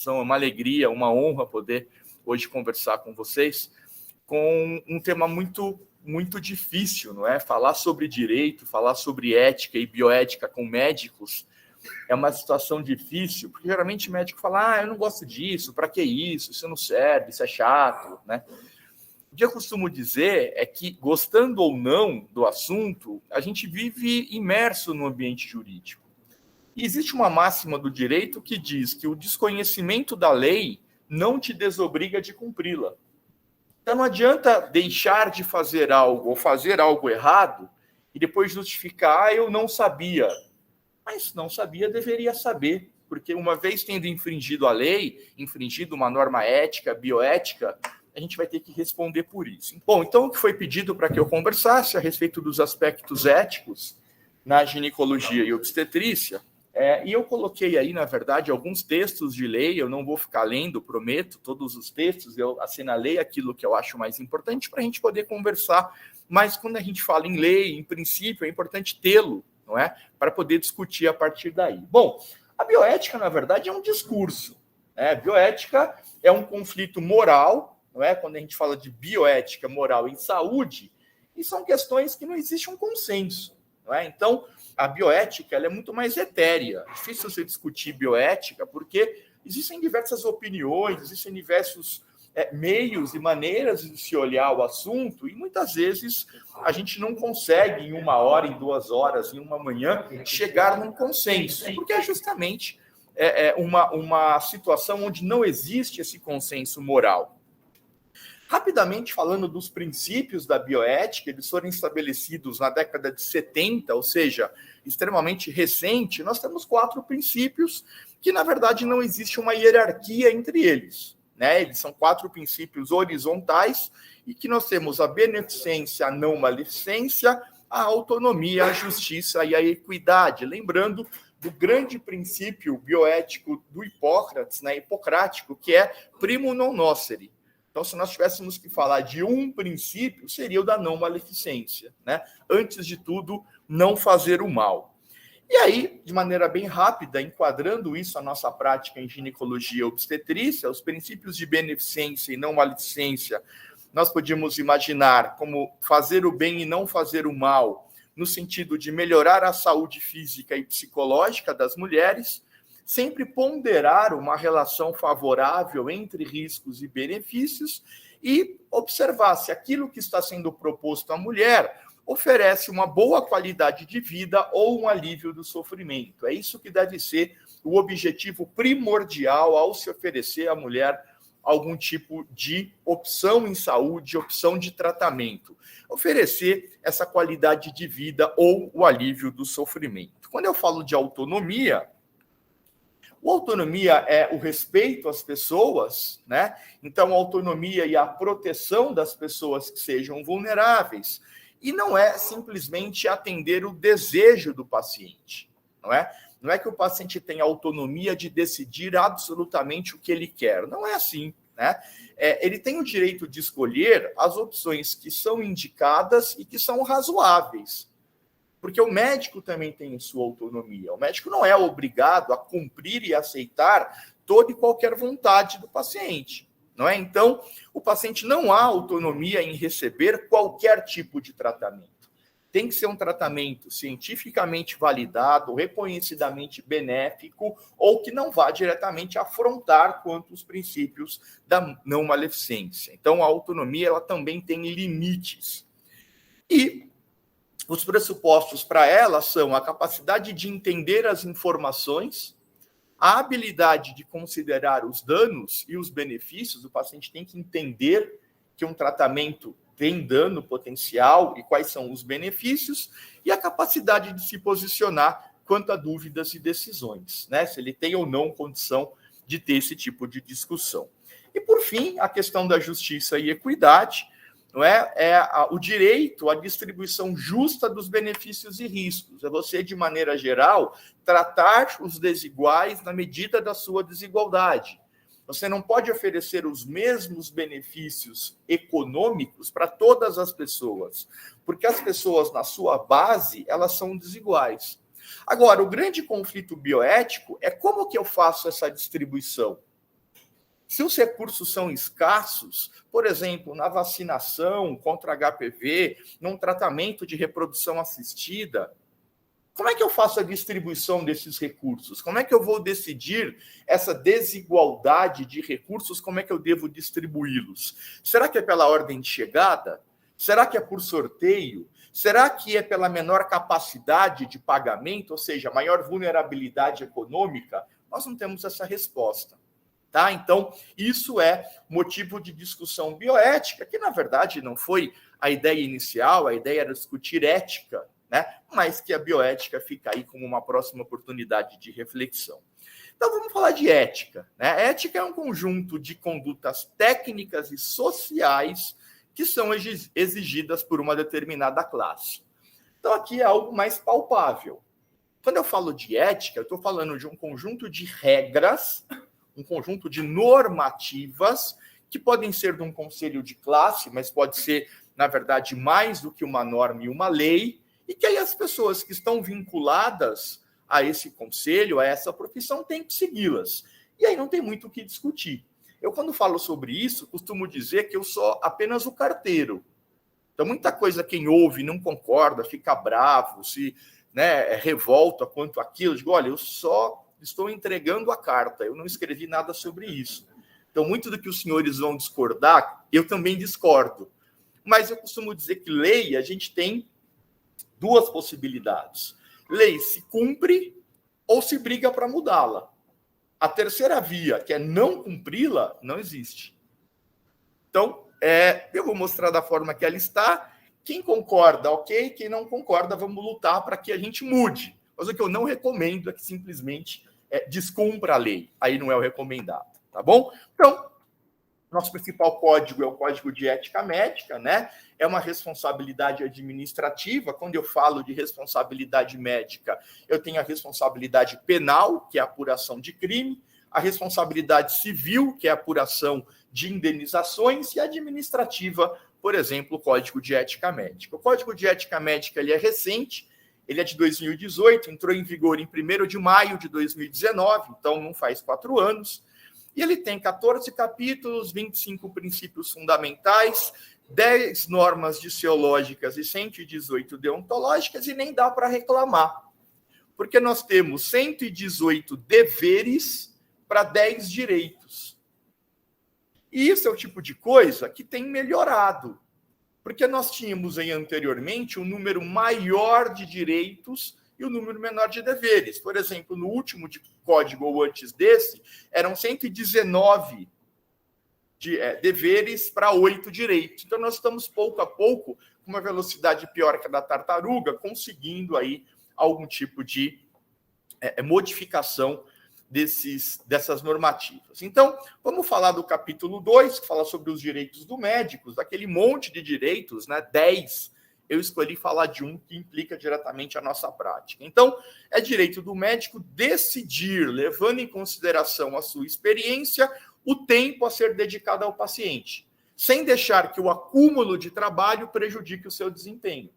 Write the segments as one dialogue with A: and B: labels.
A: É uma alegria, uma honra poder hoje conversar com vocês com um tema muito, muito difícil, não é? Falar sobre direito, falar sobre ética e bioética com médicos é uma situação difícil, porque geralmente o médico fala, eu não gosto disso, para que isso não serve, isso é chato, né? O que eu costumo dizer é que, gostando ou não do assunto, a gente vive imerso no ambiente jurídico. E existe uma máxima do direito que diz que o desconhecimento da lei não te desobriga de cumpri-la. Então não adianta deixar de fazer algo ou fazer algo errado e depois justificar, eu não sabia. Mas não sabia, deveria saber, porque uma vez tendo infringido a lei, infringido uma norma ética, bioética, a gente vai ter que responder por isso. Bom, então o que foi pedido para que eu conversasse a respeito dos aspectos éticos na ginecologia e obstetrícia, e eu coloquei aí, na verdade, alguns textos de lei, eu não vou ficar lendo, prometo, todos os textos, eu assinalei aquilo que eu acho mais importante para a gente poder conversar, mas quando a gente fala em lei, em princípio, é importante tê-lo, não é? Para poder discutir a partir daí. Bom, a bioética, na verdade, é um discurso. Né? Bioética é um conflito moral, não é? Quando a gente fala de bioética, moral em saúde, e são questões que não existe um consenso. Não é? Então, a bioética ela é muito mais etérea. É difícil você discutir bioética, porque existem diversas opiniões, existem diversos meios e maneiras de se olhar o assunto, e muitas vezes a gente não consegue, em 1 hora, em 2 horas, em uma manhã, chegar num consenso, porque é justamente uma situação onde não existe esse consenso moral. Rapidamente falando dos princípios da bioética, eles foram estabelecidos na década de 70, ou seja, extremamente recente. Nós temos 4 princípios que, na verdade, não existe uma hierarquia entre eles. Né? Eles são 4 princípios horizontais e que nós temos a beneficência, a não maledicência, a autonomia, a justiça e a equidade. Lembrando do grande princípio bioético do Hipócrates, né, hipocrático, que é primo non nocere. Então, se nós tivéssemos que falar de um princípio, seria o da não maleficência, né? Antes de tudo, não fazer o mal. E aí, de maneira bem rápida, enquadrando isso à nossa prática em ginecologia e obstetrícia, os princípios de beneficência e não maledicência, nós podíamos imaginar como fazer o bem e não fazer o mal, no sentido de melhorar a saúde física e psicológica das mulheres, sempre ponderar uma relação favorável entre riscos e benefícios e observar se aquilo que está sendo proposto à mulher oferece uma boa qualidade de vida ou um alívio do sofrimento. É isso que deve ser o objetivo primordial ao se oferecer à mulher algum tipo de opção em saúde, opção de tratamento. Oferecer essa qualidade de vida ou o alívio do sofrimento. Quando eu falo de autonomia, a autonomia é o respeito às pessoas, né? Então, a autonomia e a proteção das pessoas que sejam vulneráveis. E não é simplesmente atender o desejo do paciente, não é? Não é que o paciente tenha autonomia de decidir absolutamente o que ele quer. Não é assim, né? Ele tem o direito de escolher as opções que são indicadas e que são razoáveis. Porque o médico também tem sua autonomia. O médico não é obrigado a cumprir e aceitar toda e qualquer vontade do paciente, não é? Então, o paciente não há autonomia em receber qualquer tipo de tratamento. Tem que ser um tratamento cientificamente validado, reconhecidamente benéfico, ou que não vá diretamente afrontar quanto os princípios da não maleficência. Então, a autonomia ela também tem limites. E os pressupostos para ela são a capacidade de entender as informações, a habilidade de considerar os danos e os benefícios. O paciente tem que entender que um tratamento tem dano potencial e quais são os benefícios, e a capacidade de se posicionar quanto a dúvidas e decisões, né? Se ele tem ou não condição de ter esse tipo de discussão. E, por fim, a questão da justiça e equidade, não é o direito à distribuição justa dos benefícios e riscos. É você, de maneira geral, tratar os desiguais na medida da sua desigualdade. Você não pode oferecer os mesmos benefícios econômicos para todas as pessoas, porque as pessoas, na sua base, elas são desiguais. Agora, o grande conflito bioético é como que eu faço essa distribuição, Se os recursos são escassos, por exemplo, na vacinação contra HPV, num tratamento de reprodução assistida, como é que eu faço a distribuição desses recursos? Como é que eu vou decidir essa desigualdade de recursos? Como é que eu devo distribuí-los? Será que é pela ordem de chegada? Será que é por sorteio? Será que é pela menor capacidade de pagamento, ou seja, maior vulnerabilidade econômica? Nós não temos essa resposta. Tá? Então, isso é motivo de discussão bioética, que, na verdade, não foi a ideia inicial, a ideia era discutir ética, né? Mas que a bioética fica aí como uma próxima oportunidade de reflexão. Então, vamos falar de ética. Né? Ética é um conjunto de condutas técnicas e sociais que são exigidas por uma determinada classe. Então, aqui é algo mais palpável. Quando eu falo de ética, eu estou falando de um conjunto de regras, um conjunto de normativas que podem ser de um conselho de classe, mas pode ser, na verdade, mais do que uma norma e uma lei, e que aí as pessoas que estão vinculadas a esse conselho, a essa profissão, têm que segui-las. E aí não tem muito o que discutir. Eu, quando falo sobre isso, costumo dizer que eu sou apenas o carteiro. Então, muita coisa quem ouve não concorda, fica bravo, se revolta quanto àquilo. Eu digo, olha, eu só estou entregando a carta, eu não escrevi nada sobre isso. Então, muito do que os senhores vão discordar, eu também discordo. Mas eu costumo dizer que lei, a gente tem duas possibilidades. Lei se cumpre ou se briga para mudá-la. A terceira via, que é não cumpri-la, não existe. Então, eu vou mostrar da forma que ela está. Quem concorda, ok. Quem não concorda, vamos lutar para que a gente mude. Mas o que eu não recomendo é que simplesmente descumpra a lei. Aí não é o recomendado, tá bom? Então, nosso principal código é o Código de Ética Médica, né? É uma responsabilidade administrativa. Quando eu falo de responsabilidade médica, eu tenho a responsabilidade penal, que é a apuração de crime, a responsabilidade civil, que é a apuração de indenizações, e a administrativa, por exemplo, o Código de Ética Médica. O Código de Ética Médica ele é recente, ele é de 2018, entrou em vigor em 1º de maio de 2019, então não faz 4 anos. E ele tem 14 capítulos, 25 princípios fundamentais, 10 normas disciológicas e 118 deontológicas, e nem dá para reclamar. Porque nós temos 118 deveres para 10 direitos. E isso é o tipo de coisa que tem melhorado. Porque nós tínhamos aí anteriormente um número maior de direitos e um número menor de deveres. Por exemplo, no último código ou antes desse, eram 119 deveres para 8 direitos. Então, nós estamos pouco a pouco, com uma velocidade pior que a da tartaruga, conseguindo aí algum tipo de modificação dessas normativas. Então, vamos falar do capítulo 2, que fala sobre os direitos do médico, daquele monte de direitos, 10. Eu escolhi falar de um que implica diretamente a nossa prática. Então, é direito do médico decidir, levando em consideração a sua experiência, o tempo a ser dedicado ao paciente, sem deixar que o acúmulo de trabalho prejudique o seu desempenho.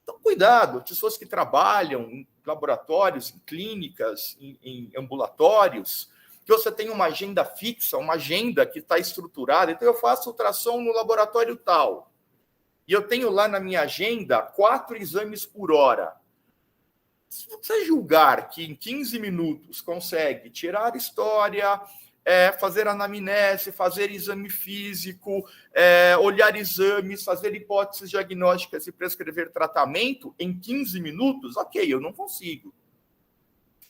A: Então, cuidado, pessoas que trabalham em laboratórios, em clínicas, em ambulatórios, que você tem uma agenda fixa, uma agenda que está estruturada. Então, eu faço ultrassom no laboratório tal, e eu tenho lá na minha agenda 4 exames por hora. Se você julgar que em 15 minutos consegue tirar história, fazer anamnese, fazer exame físico, olhar exames, fazer hipóteses diagnósticas e prescrever tratamento em 15 minutos, ok, eu não consigo.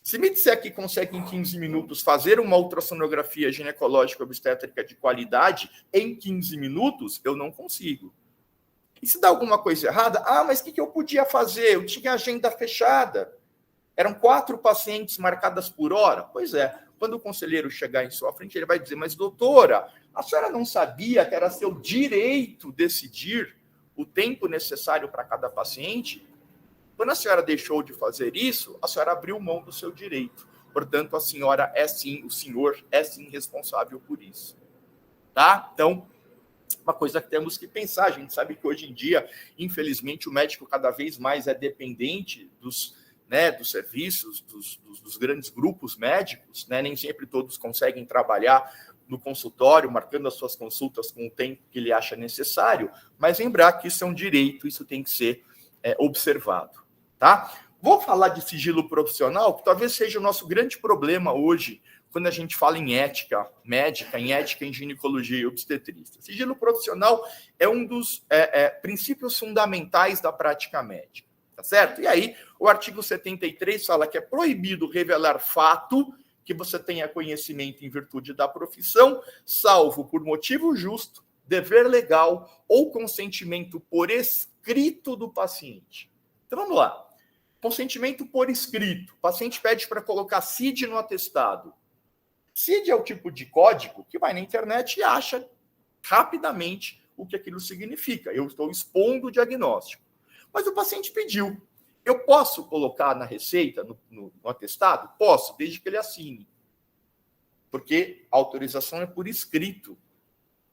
A: Se me disser que consegue em 15 minutos fazer uma ultrassonografia ginecológica obstétrica de qualidade em 15 minutos, eu não consigo. E se dá alguma coisa errada, mas o que eu podia fazer? Eu tinha agenda fechada. Eram 4 pacientes marcadas por hora. Pois é, quando o conselheiro chegar em sua frente, ele vai dizer, mas doutora, a senhora não sabia que era seu direito decidir o tempo necessário para cada paciente? Quando a senhora deixou de fazer isso, a senhora abriu mão do seu direito. Portanto, a senhora é sim, o senhor é sim responsável por isso. Tá? Então, uma coisa que temos que pensar. A gente sabe que hoje em dia, infelizmente, o médico cada vez mais é dependente dos serviços, dos grandes grupos médicos, nem sempre todos conseguem trabalhar no consultório, marcando as suas consultas com o tempo que ele acha necessário, mas lembrar que isso é um direito, isso tem que ser observado, tá? Vou falar de sigilo profissional, que talvez seja o nosso grande problema hoje, quando a gente fala em ética médica, em ética em ginecologia e obstetrícia. Sigilo profissional é um dos princípios fundamentais da prática médica, tá certo? E aí, o artigo 73 fala que é proibido revelar fato que você tenha conhecimento em virtude da profissão, salvo por motivo justo, dever legal ou consentimento por escrito do paciente. Então, vamos lá. Consentimento por escrito. O paciente pede para colocar CID no atestado. CID é o tipo de código que vai na internet e acha rapidamente o que aquilo significa. Eu estou expondo o diagnóstico. Mas o paciente pediu. Eu posso colocar na receita, no atestado? Posso, desde que ele assine. Porque a autorização é por escrito.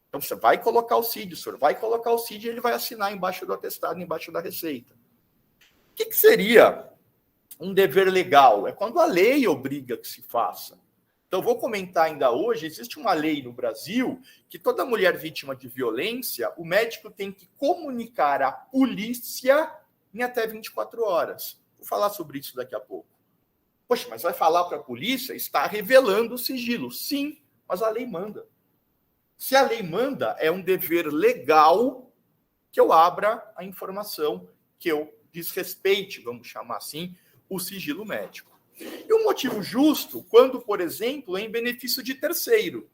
A: Então, você vai colocar o CID, o senhor vai colocar o CID e ele vai assinar embaixo do atestado, embaixo da receita. O que seria um dever legal? É quando a lei obriga que se faça. Então, vou comentar ainda hoje, existe uma lei no Brasil que toda mulher vítima de violência, o médico tem que comunicar à polícia em até 24 horas. Vou falar sobre isso daqui a pouco. Poxa, mas vai falar para a polícia? Está revelando o sigilo. Sim, mas a lei manda. Se a lei manda, é um dever legal que eu abra a informação, que eu desrespeite, vamos chamar assim, o sigilo médico. E um motivo justo, quando, por exemplo, é em benefício de terceiro.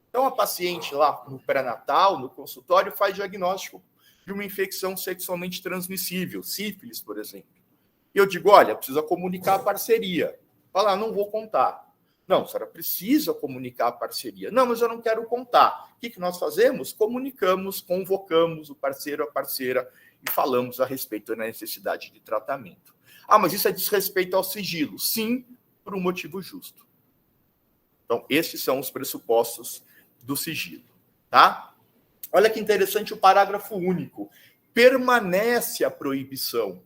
A: Então, a paciente lá no pré-natal, no consultório, faz diagnóstico de uma infecção sexualmente transmissível, sífilis, por exemplo. E eu digo, olha, precisa comunicar a parceria. Fala, não vou contar. Não, a senhora precisa comunicar a parceria. Não, mas eu não quero contar. O que nós fazemos? Comunicamos, convocamos o parceiro, a parceira e falamos a respeito da necessidade de tratamento. Ah, mas isso é desrespeito ao sigilo. Sim, por um motivo justo. Então, esses são os pressupostos do sigilo, tá? Olha que interessante o parágrafo único. Permanece a proibição,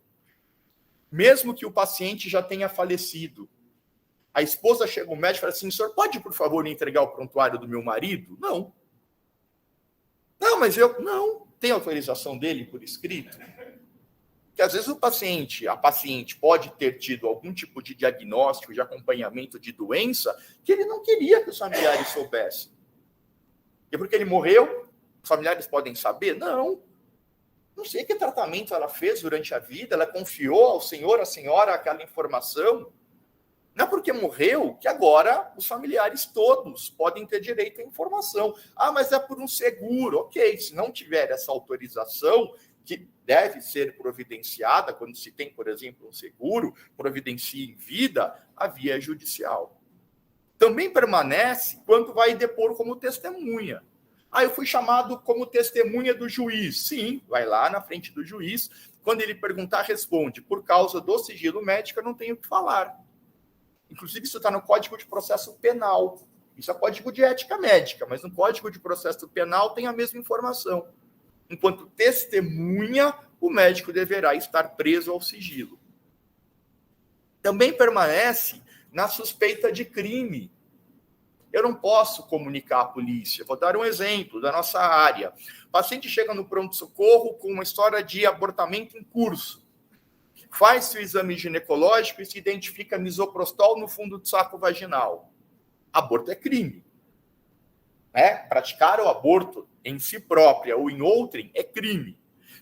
A: mesmo que o paciente já tenha falecido. A esposa chega ao médico e fala assim, senhor, pode, por favor, me entregar o prontuário do meu marido? Não. Não, mas eu... Não. Tem autorização dele por escrito? Porque às vezes a paciente pode ter tido algum tipo de diagnóstico, de acompanhamento de doença, que ele não queria que os familiares soubessem. E porque ele morreu, os familiares podem saber? Não. Não sei que tratamento ela fez durante a vida, ela confiou ao senhor, à senhora, aquela informação. Não é porque morreu que agora os familiares todos podem ter direito à informação. Ah, mas é por um seguro. Ok, se não tiver essa autorização, que deve ser providenciada, quando se tem, por exemplo, um seguro, providencia em vida, a via é judicial. Também permanece quando vai depor como testemunha. Ah, eu fui chamado como testemunha do juiz. Sim, vai lá na frente do juiz. Quando ele perguntar, responde. Por causa do sigilo médico, eu não tenho o que falar. Inclusive, isso está no Código de Processo Penal. Isso é Código de Ética Médica, mas no Código de Processo Penal tem a mesma informação. Enquanto testemunha, o médico deverá estar preso ao sigilo. Também permanece na suspeita de crime. Eu não posso comunicar à polícia. Vou dar um exemplo da nossa área. O paciente chega no pronto-socorro com uma história de abortamento em curso. Faz-se o exame ginecológico e se identifica misoprostol no fundo do saco vaginal. Aborto é crime. Praticar o aborto em si própria ou em outrem é crime.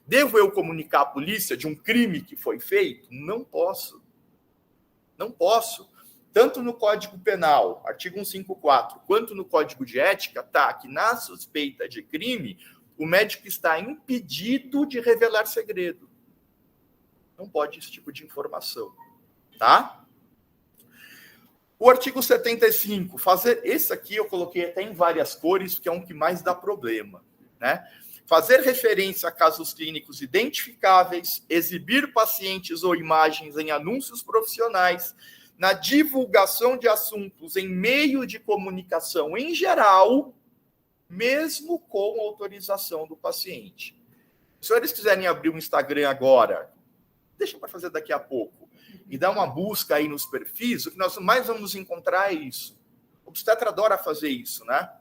A: Devo eu comunicar à polícia de um crime que foi feito? Não posso. Não posso. Tanto no Código Penal, artigo 154, quanto no Código de Ética, tá que na suspeita de crime, o médico está impedido de revelar segredo. Não pode esse tipo de informação, tá? O artigo 75, esse aqui eu coloquei até em várias cores, porque é um que mais dá problema, né? Fazer referência a casos clínicos identificáveis, exibir pacientes ou imagens em anúncios profissionais, na divulgação de assuntos em meio de comunicação em geral, mesmo com autorização do paciente. Se os senhores quiserem abrir um Instagram agora, deixa para fazer daqui a pouco, e dar uma busca aí nos perfis, o que nós mais vamos encontrar é isso. O obstetra adora fazer isso, né?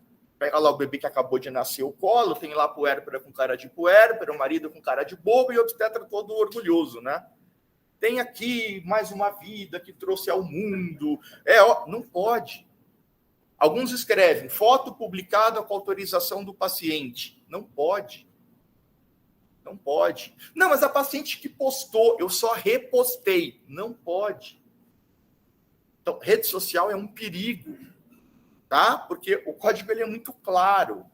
A: pega lá o bebê que acabou de nascer o colo, tem lá puérpera com cara de puérpera, o marido com cara de bobo e o obstetra todo orgulhoso, né? Tem aqui mais uma vida que trouxe ao mundo. Não pode. Alguns escrevem, foto publicada com autorização do paciente. Não pode. Não pode. Não, mas a paciente que postou, eu só repostei. Não pode. Então, rede social é um perigo, tá? Porque o código ele é muito claro.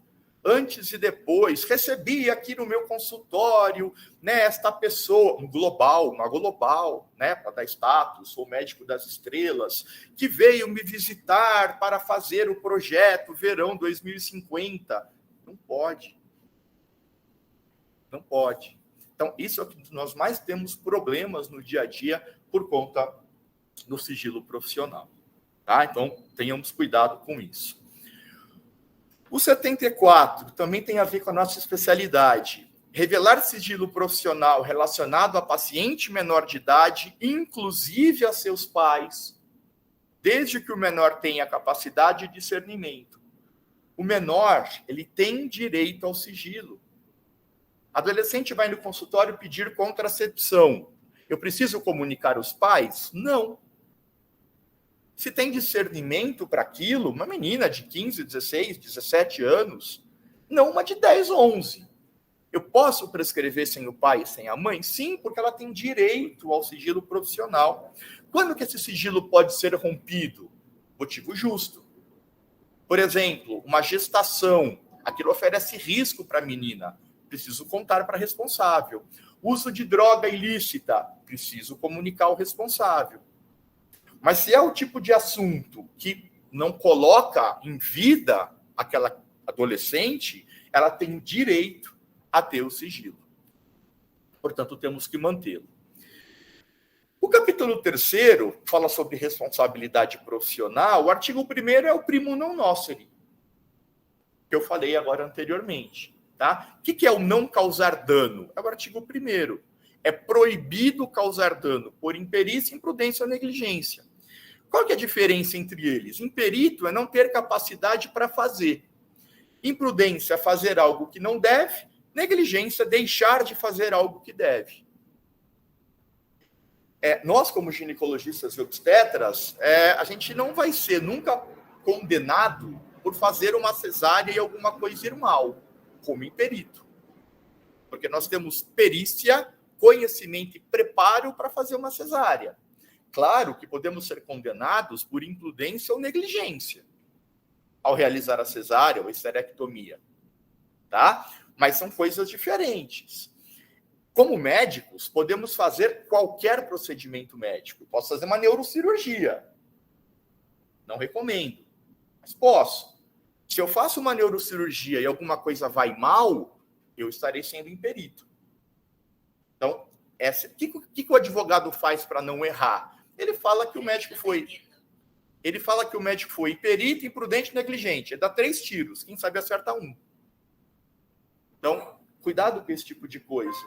A: Antes e depois, recebi aqui no meu consultório, né, esta pessoa, uma global, né, para dar status, sou médico das estrelas, que veio me visitar para fazer o projeto Verão 2050. Não pode. Não pode. Então, isso é o que nós mais temos problemas no dia a dia por conta do sigilo profissional. Tá? Então, tenhamos cuidado com isso. O 74 também tem a ver com a nossa especialidade. Revelar sigilo profissional relacionado a paciente menor de idade, inclusive a seus pais, desde que o menor tenha capacidade de discernimento. O menor, ele tem direito ao sigilo. Adolescente vai no consultório pedir contracepção. Eu preciso comunicar aos pais? Não. Se tem discernimento para aquilo, uma menina de 15, 16, 17 anos, não uma de 10, 11. Eu posso prescrever sem o pai e sem a mãe? Sim, porque ela tem direito ao sigilo profissional. Quando que esse sigilo pode ser rompido? Motivo justo. Por exemplo, uma gestação. Aquilo oferece risco para a menina. Preciso contar para a responsável. Uso de droga ilícita. Preciso comunicar ao responsável. Mas se é o tipo de assunto que não coloca em vida aquela adolescente, ela tem direito a ter o sigilo. Portanto, temos que mantê-lo. O capítulo 3º fala sobre responsabilidade profissional. O artigo 1º é o primo non nocere, que eu falei agora anteriormente. Tá? O que é o não causar dano? É o artigo 1º. É proibido causar dano por imperícia, imprudência ou negligência. Qual que é a diferença entre eles? Imperito é não ter capacidade para fazer. Imprudência é fazer algo que não deve. Negligência é deixar de fazer algo que deve. Nós, como ginecologistas e obstetras, a gente não vai ser nunca condenado por fazer uma cesárea e alguma coisa ir mal, como imperito. Porque nós temos perícia, conhecimento e preparo para fazer uma cesárea. Claro que podemos ser condenados por imprudência ou negligência ao realizar a cesárea ou a esterectomia, tá? Mas são coisas diferentes. Como médicos, podemos fazer qualquer procedimento médico. Posso fazer uma neurocirurgia. Não recomendo, mas posso. Se eu faço uma neurocirurgia e alguma coisa vai mal, eu estarei sendo imperito. Então, o que o advogado faz para não errar? Ele fala que o médico foi imperito, imprudente e negligente. Ele dá 3 tiros. Quem sabe acerta 1. Então, cuidado com esse tipo de coisa.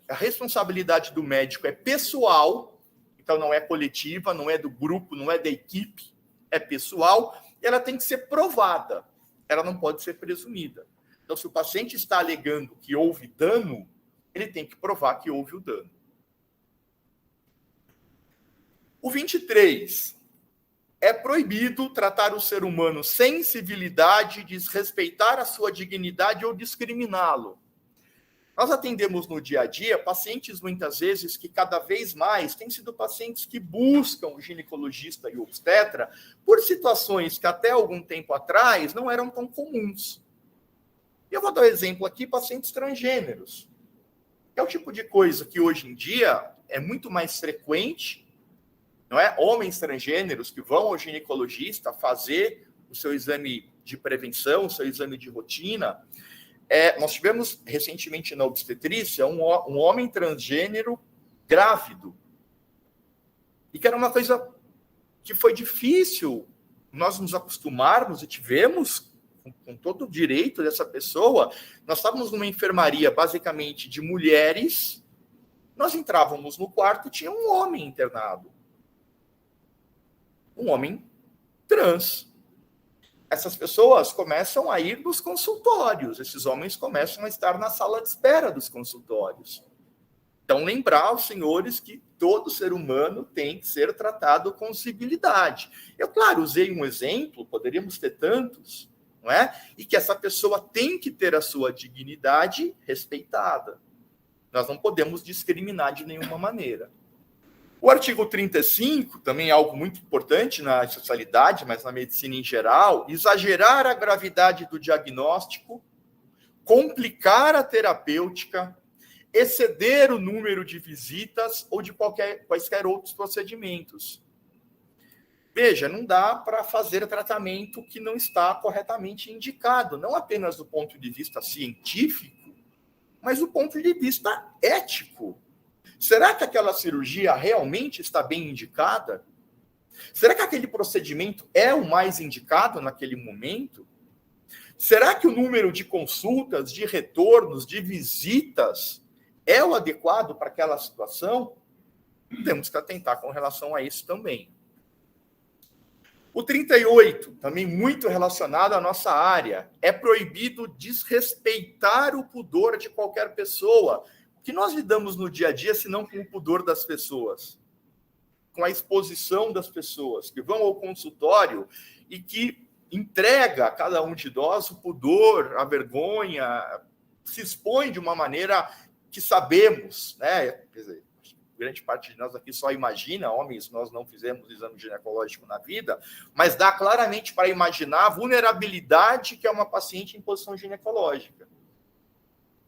A: A responsabilidade do médico é pessoal, então não é coletiva, não é do grupo, não é da equipe, é pessoal, e ela tem que ser provada. Ela não pode ser presumida. Então, se o paciente está alegando que houve dano, ele tem que provar que houve o dano. O 23. É proibido tratar o ser humano sem civilidade, desrespeitar a sua dignidade ou discriminá-lo. Nós atendemos no dia a dia pacientes, muitas vezes, que cada vez mais têm sido pacientes que buscam o ginecologista e o obstetra por situações que até algum tempo atrás não eram tão comuns. E eu vou dar um exemplo aqui, pacientes transgêneros. É o tipo de coisa que hoje em dia é muito mais frequente, não é? Homens transgêneros que vão ao ginecologista fazer o seu exame de prevenção, o seu exame de rotina. Nós tivemos recentemente na obstetrícia um homem transgênero grávido. E que era uma coisa que foi difícil nós nos acostumarmos e tivemos, com todo o direito dessa pessoa, nós estávamos numa enfermaria basicamente de mulheres, nós entrávamos no quarto e tinha um homem internado. Um homem trans. essas pessoas começam a ir nos consultórios, esses homens começam a estar na sala de espera dos consultórios. Então, lembrar aos senhores que todo ser humano tem que ser tratado com civilidade. Eu, claro, usei um exemplo, poderíamos ter tantos, não é? E que essa pessoa tem que ter a sua dignidade respeitada. Nós não podemos discriminar de nenhuma maneira. O artigo 35, também é algo muito importante na sexualidade, mas na medicina em geral, exagerar a gravidade do diagnóstico, complicar a terapêutica, exceder o número de visitas ou de quaisquer outros procedimentos. Veja, não dá para fazer tratamento que não está corretamente indicado, não apenas do ponto de vista científico, mas do ponto de vista ético. Será que aquela cirurgia realmente está bem indicada? Será que aquele procedimento é o mais indicado naquele momento? Será que o número de consultas, de retornos, de visitas é o adequado para aquela situação? Temos que atentar com relação a isso também. O 38, também muito relacionado à nossa área, é proibido desrespeitar o pudor de qualquer pessoa. O que nós lidamos no dia a dia, se não com o pudor das pessoas? Com a exposição das pessoas, que vão ao consultório e que entrega a cada um de nós o pudor, a vergonha, se expõe de uma maneira que sabemos, né? Quer dizer, grande parte de nós aqui só imagina, homens, nós não fizemos exame ginecológico na vida, mas dá claramente para imaginar a vulnerabilidade que é uma paciente em posição ginecológica.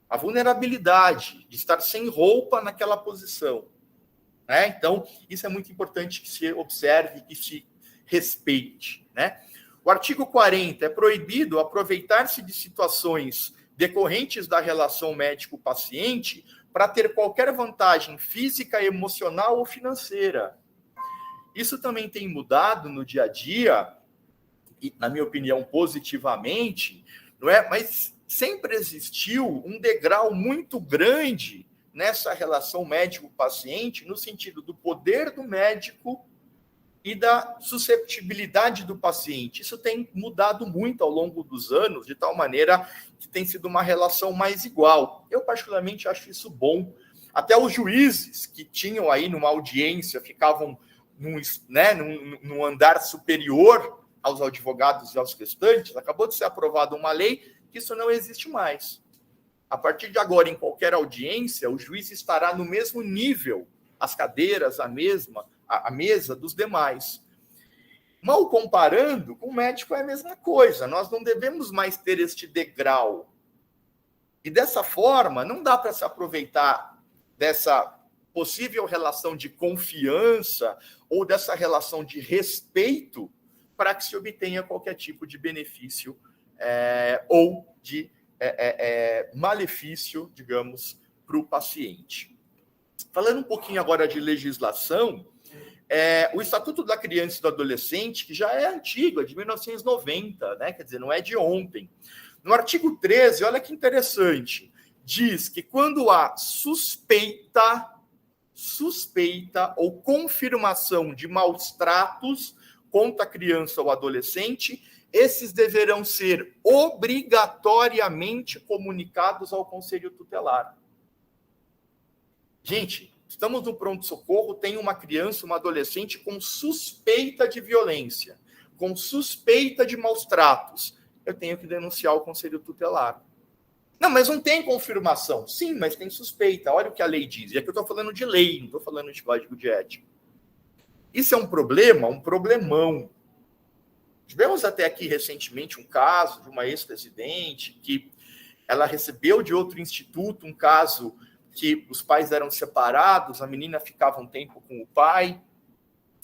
A: A vulnerabilidade de estar sem roupa naquela posição. Né? Então, isso é muito importante que se observe e se respeite. Né? O artigo 40 é proibido aproveitar-se de situações decorrentes da relação médico-paciente para ter qualquer vantagem física, emocional ou financeira. Isso também tem mudado no dia a dia, e, na minha opinião, positivamente, não é? Mas sempre existiu um degrau muito grande nessa relação médico-paciente, no sentido do poder do médico e da susceptibilidade do paciente. Isso tem mudado muito ao longo dos anos, de tal maneira que tem sido uma relação mais igual. Eu, particularmente, acho isso bom. Até os juízes que tinham aí numa audiência, ficavam num andar superior aos advogados e aos restantes, acabou de ser aprovada uma lei que isso não existe mais. A partir de agora, em qualquer audiência, o juiz estará no mesmo nível, as cadeiras, a mesa dos demais. Mal comparando, com o médico é a mesma coisa. Nós não devemos mais ter este degrau. E dessa forma, não dá para se aproveitar dessa possível relação de confiança ou dessa relação de respeito para que se obtenha qualquer tipo de benefício ou de malefício, digamos, para o paciente. Falando um pouquinho agora de legislação, o Estatuto da Criança e do Adolescente, que já é antigo, é de 1990, né? Quer dizer, não é de ontem. No artigo 13, olha que interessante, diz que quando há suspeita ou confirmação de maus tratos contra a criança ou adolescente, esses deverão ser obrigatoriamente comunicados ao Conselho Tutelar. Gente, estamos no pronto-socorro, tem uma criança, uma adolescente com suspeita de violência, com suspeita de maus tratos. Eu tenho que denunciar ao Conselho Tutelar. Não, mas não tem confirmação. Sim, mas tem suspeita. Olha o que a lei diz. E aqui eu estou falando de lei, não estou falando de código de ética. Isso é um problema, um problemão. Tivemos até aqui recentemente um caso de uma ex-presidente que ela recebeu de outro instituto um caso que os pais eram separados, a menina ficava um tempo com o pai,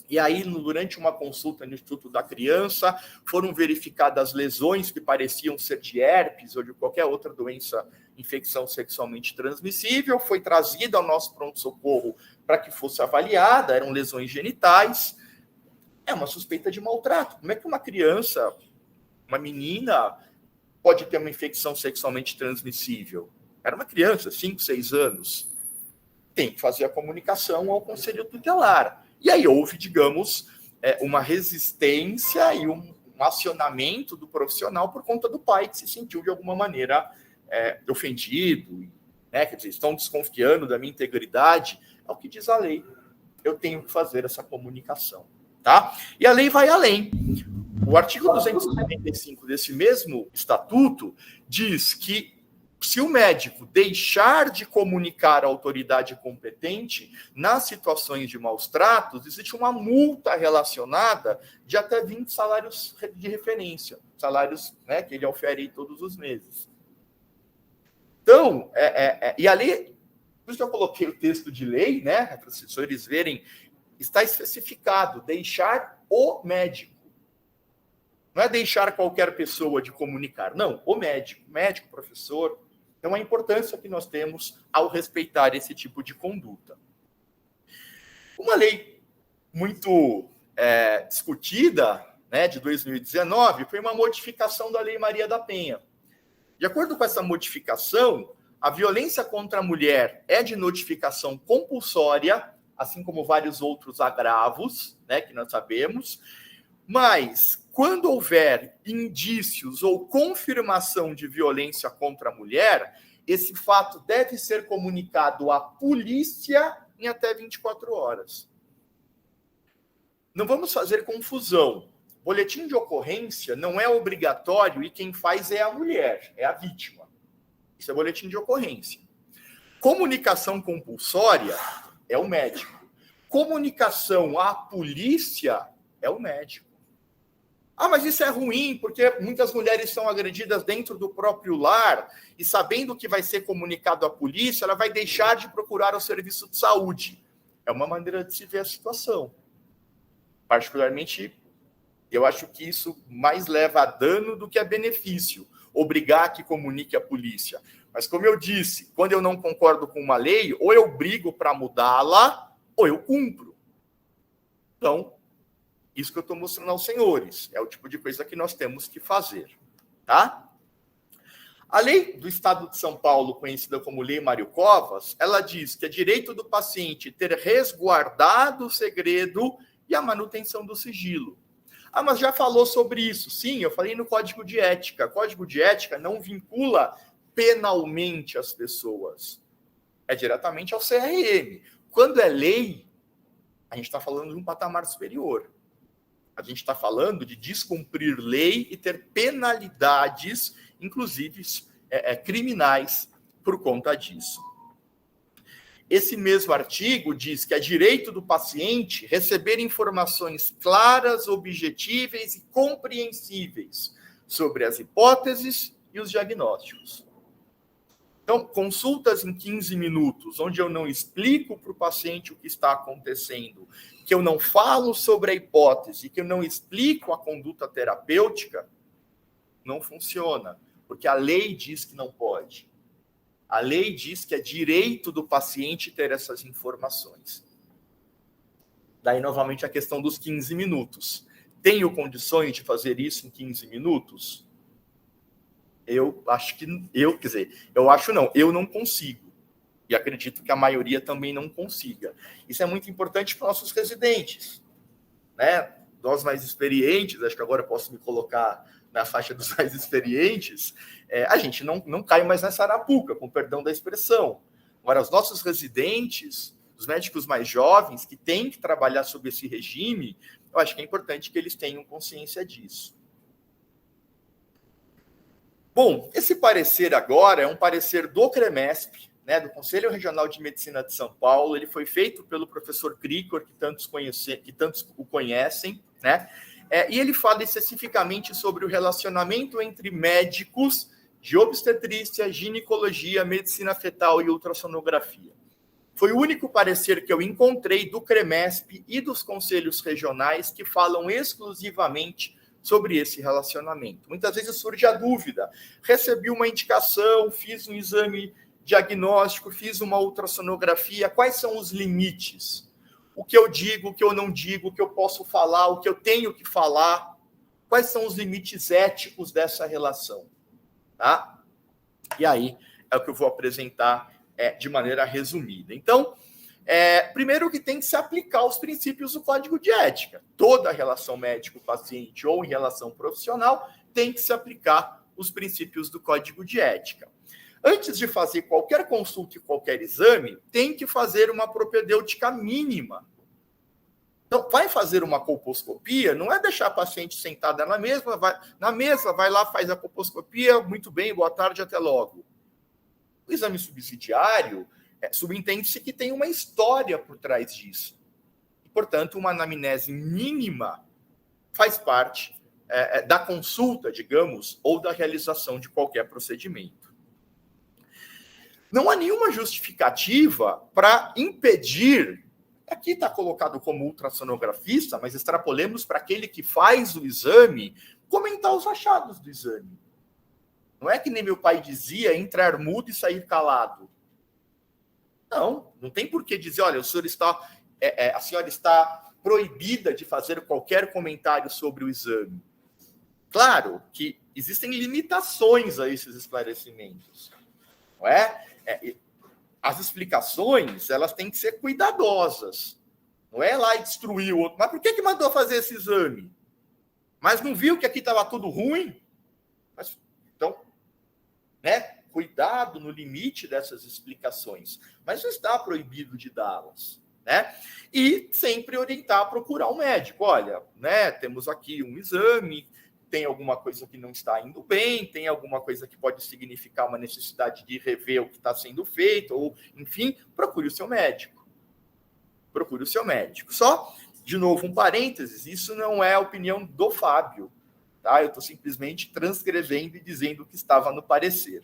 A: e aí, durante uma consulta no Instituto da Criança, foram verificadas lesões que pareciam ser de herpes ou de qualquer outra doença, infecção sexualmente transmissível, foi trazida ao nosso pronto-socorro para que fosse avaliada, eram lesões genitais, é uma suspeita de maltrato. Como é que uma criança, uma menina, pode ter uma infecção sexualmente transmissível? Era uma criança, 5, 6 anos. Tem que fazer a comunicação ao Conselho Tutelar. E aí houve, digamos, uma resistência e acionamento do profissional por conta do pai que se sentiu de alguma maneira ofendido, né? Quer dizer, estão desconfiando da minha integridade. É o que diz a lei. Eu tenho que fazer essa comunicação, tá? E a lei vai além. O artigo 275 desse mesmo estatuto diz que se o médico deixar de comunicar à autoridade competente nas situações de maus tratos, existe uma multa relacionada de até 20 salários de referência, salários, né, que ele ofere todos os meses. Então, e a lei, por isso que eu coloquei o texto de lei, né, para os senhores verem, está especificado, deixar o médico. Não é deixar qualquer pessoa de comunicar, não, o médico, professor. Então, a importância que nós temos ao respeitar esse tipo de conduta. Uma lei muito discutida, né, de 2019, foi uma modificação da Lei Maria da Penha. De acordo com essa modificação, a violência contra a mulher é de notificação compulsória, assim como vários outros agravos, né, que nós sabemos, mas quando houver indícios ou confirmação de violência contra a mulher, esse fato deve ser comunicado à polícia em até 24 horas. Não vamos fazer confusão. Boletim de ocorrência não é obrigatório e quem faz é a mulher, é a vítima. Isso é boletim de ocorrência. Comunicação compulsória é o médico. Comunicação à polícia é o médico. Ah, mas isso é ruim, porque muitas mulheres são agredidas dentro do próprio lar e sabendo que vai ser comunicado à polícia, ela vai deixar de procurar o serviço de saúde. É uma maneira de se ver a situação. Particularmente, eu acho que isso mais leva a dano do que a benefício, obrigar que comunique à polícia. Mas, como eu disse, quando eu não concordo com uma lei, ou eu brigo para mudá-la, ou eu cumpro. Então, isso que eu estou mostrando aos senhores. É o tipo de coisa que nós temos que fazer. Tá? A lei do Estado de São Paulo, conhecida como Lei Mário Covas, ela diz que é direito do paciente ter resguardado o segredo e a manutenção do sigilo. Ah, mas já falou sobre isso. Sim, eu falei no Código de Ética. O Código de Ética não vincula penalmente as pessoas. É diretamente ao CRM. Quando é lei, a gente está falando de um patamar superior. A gente está falando de descumprir lei e ter penalidades, inclusive criminais, por conta disso. Esse mesmo artigo diz que é direito do paciente receber informações claras, objetíveis e compreensíveis sobre as hipóteses e os diagnósticos. Então, consultas em 15 minutos, onde eu não explico para o paciente o que está acontecendo, que eu não falo sobre a hipótese, que eu não explico a conduta terapêutica, não funciona, porque a lei diz que não pode. A lei diz que é direito do paciente ter essas informações. Daí, novamente, a questão dos 15 minutos. Tenho condições de fazer isso em 15 minutos? Eu não consigo. E acredito que a maioria também não consiga. Isso é muito importante para nossos residentes, né? Nós mais experientes, acho que agora eu posso me colocar na faixa dos mais experientes, a gente não cai mais nessa arapuca, com perdão da expressão. Agora, os nossos residentes, os médicos mais jovens, que têm que trabalhar sob esse regime, eu acho que é importante que eles tenham consciência disso. Bom, esse parecer agora é um parecer do CREMESP, né, do Conselho Regional de Medicina de São Paulo. Ele foi feito pelo professor Cricor, que tantos o conhecem, né? E ele fala especificamente sobre o relacionamento entre médicos de obstetrícia, ginecologia, medicina fetal e ultrassonografia. Foi o único parecer que eu encontrei do CREMESP e dos conselhos regionais que falam exclusivamente sobre esse relacionamento. Muitas vezes surge a dúvida. Recebi uma indicação, fiz um exame diagnóstico, fiz uma ultrassonografia. Quais são os limites? O que eu digo, o que eu não digo, o que eu posso falar, o que eu tenho que falar? Quais são os limites éticos dessa relação? Tá? E aí é o que eu vou apresentar de maneira resumida. Então, Primeiro que tem que se aplicar os princípios do Código de Ética. Toda relação médico-paciente ou em relação profissional tem que se aplicar os princípios do Código de Ética. Antes de fazer qualquer consulta e qualquer exame, tem que fazer uma propedêutica mínima. Então, vai fazer uma colposcopia, não é deixar a paciente sentada na mesa, vai lá, faz a colposcopia, muito bem, boa tarde, até logo. O exame subsidiário, subentende-se que tem uma história por trás disso. E, portanto, uma anamnese mínima faz parte da consulta, digamos, ou da realização de qualquer procedimento. Não há nenhuma justificativa para impedir, aqui está colocado como ultrassonografista, mas extrapolemos para aquele que faz o exame, comentar os achados do exame. Não é que nem meu pai dizia, entrar mudo e sair calado. Não tem por que dizer, olha, a senhora está proibida de fazer qualquer comentário sobre o exame. Claro que existem limitações a esses esclarecimentos. Não é? As explicações, elas têm que ser cuidadosas. Não é lá e destruir o outro. Mas por que mandou fazer esse exame? Mas não viu que aqui estava tudo ruim? Então, cuidado no limite dessas explicações. Mas não está proibido de dá-las. E sempre orientar a procurar um médico. Olha, temos aqui um exame, tem alguma coisa que não está indo bem, tem alguma coisa que pode significar uma necessidade de rever o que está sendo feito, ou, enfim, procure o seu médico. Procure o seu médico. Só, de novo, um parênteses, isso não é a opinião do Fábio, tá? Eu estou simplesmente transcrevendo e dizendo o que estava no parecer.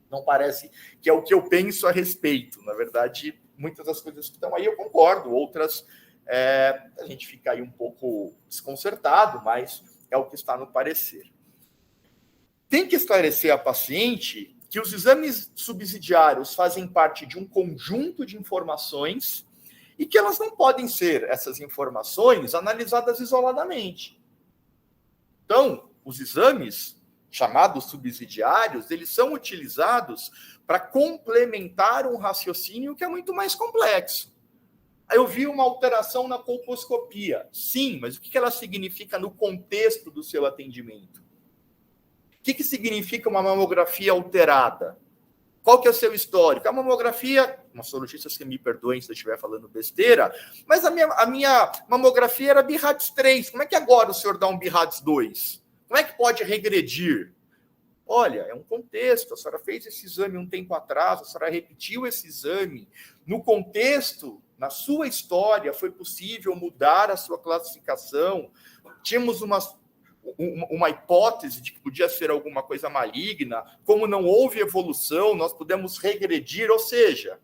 A: Não parece que é o que eu penso a respeito. Na verdade, muitas das coisas que estão aí eu concordo, outras a gente fica aí um pouco desconcertado, mas é o que está no parecer. Tem que esclarecer a paciente que os exames subsidiários fazem parte de um conjunto de informações e que elas não podem ser, essas informações, analisadas isoladamente. Então, os exames chamados subsidiários, eles são utilizados para complementar um raciocínio que é muito mais complexo. Aí eu vi uma alteração na colposcopia. Sim, mas o que ela significa no contexto do seu atendimento? O que significa uma mamografia alterada? Qual que é o seu histórico? A mamografia, mastologistas que me perdoem se eu estiver falando besteira, mas a minha mamografia era BIRADS 3. Como é que agora o senhor dá um BIRADS 2? Como é que pode regredir? Olha, é um contexto, a senhora fez esse exame um tempo atrás, a senhora repetiu esse exame. No contexto, na sua história, foi possível mudar a sua classificação. Tínhamos uma hipótese de que podia ser alguma coisa maligna. Como não houve evolução, nós pudemos regredir, ou seja,